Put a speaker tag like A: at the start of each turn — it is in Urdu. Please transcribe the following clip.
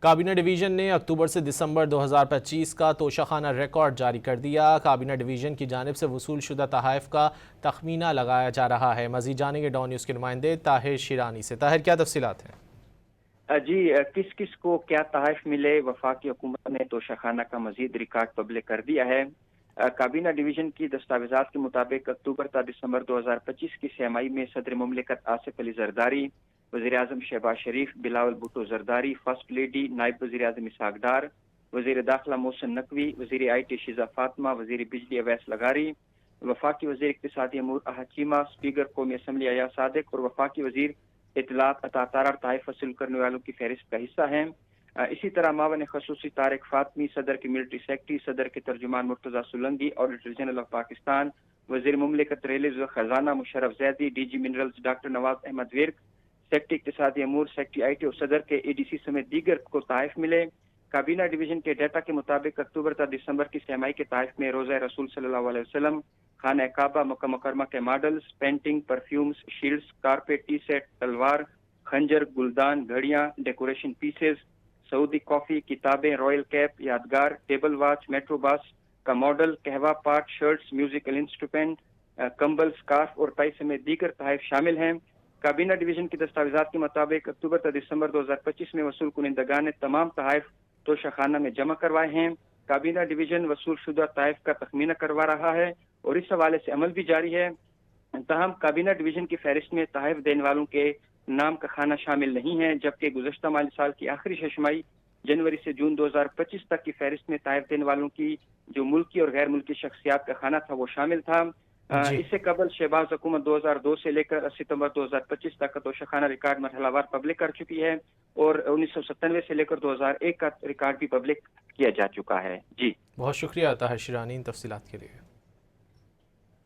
A: کابینہ ڈویژن نے اکتوبر سے دسمبر 2025 کا توشہ ریکارڈ جاری کر دیا۔ کابینہ ڈویژن کی جانب سے وصول شدہ تحائف کا تخمینہ لگایا جا رہا ہے۔ مزید جانیں گے ڈان نیوز کے نمائندے طاہر شیرانی سے۔ طاہر، کیا تفصیلات ہیں؟
B: جی، کس کس کو کیا تحائف ملے؟ وفاقی حکومت نے توشہ خانہ کا مزید ریکارڈ پبلک کر دیا ہے۔ کابینہ ڈویژن کی دستاویزات کے مطابق اکتوبر تا دسمبر 2025 کی سہ-ماہی میں صدر مملکت آصف علی زرداری، وزیر اعظم شہباز شریف، بلاول بھٹو زرداری، فرسٹ لیڈی نائب وزیر اعظم اسحاق ڈار، وزیر داخلہ محسن نقوی، وزیر آئی ٹی شیزہ فاطمہ، وزیر بجلی اویس لغاری، وفاقی وزیر اقتصادی امور احد چیمہ، اسپیکر قومی اسمبلی ایاز صادق اور وفاقی وزیر اطلاعات عطا تارڑ تحائف حاصل کرنے والوں کی فہرست کا حصہ ہیں۔ اسی طرح معاون خصوصی طارق فاطمی، صدر کے ملٹری سیکرٹری، صدر کے ترجمان Murtaza Solangi, auditor general of Pakistan, وزیر مملکت ریلیز و خزانہ Musharraf Zaidi, D G minerals doctor Nawaz Ahmed Virk, secretary اقتصادی امور، سیکرٹری آئی ٹی اور صدر کے اے ڈی سی سمیت دیگر کو تحائف ملے۔ کابینہ ڈویژن کے ڈیٹا کے مطابق اکتوبر تا دسمبر کی سہ-ماہی کے تحائف میں روضہ رسول صلی اللہ علیہ وسلم، خانہ کعبہ، مکہ مکرمہ کے models, painting, perfumes, shields, carpet, tea set, تلوار، خنجر، گلدان، گھڑیاں، ڈیکوریشن پیسز، سعودی کافی، کتابیں، رائل کیپ، یادگار، ٹیبل واچ، میٹرو باس کا ماڈل، قہوہ پاٹ، شرٹس، میوزیکل انسٹرومنٹ، کمبل، سکارف اور ٹائی سمیت دیگر تحائف شامل ہیں۔ کابینہ ڈویژن کی دستاویزات کے مطابق اکتوبر تا دسمبر 2025 میں وصول کنندگان نے تمام تحائف توشہ خانہ میں جمع کروائے ہیں۔ کابینہ ڈویژن وصول شدہ تحائف کا تخمینہ کروا رہا ہے اور اس حوالے سے عمل بھی جاری ہے۔ تاہم کابینہ ڈویژن کی فہرست میں تحائف دینے والوں کے نام کا خانہ شامل نہیں ہے، جبکہ گزشتہ مالی سال کی آخری ششماہی جنوری سے جون 2025 تک کی فہرست میں تحائف دینے والوں کی جو ملکی اور غیر ملکی شخصیات کا خانہ تھا وہ شامل تھا۔ اس سے قبل شہباز حکومت 2002 سے لے کر ستمبر 2025 تک کا توشہ خانہ ریکارڈ مرحلہ وار پبلک کر چکی ہے اور 1997 سے لے کر 2001 کا ریکارڈ بھی پبلک کیا جا چکا ہے۔ جی،
A: بہت شکریہ طاہر شیرانی ان تفصیلات کے لیے۔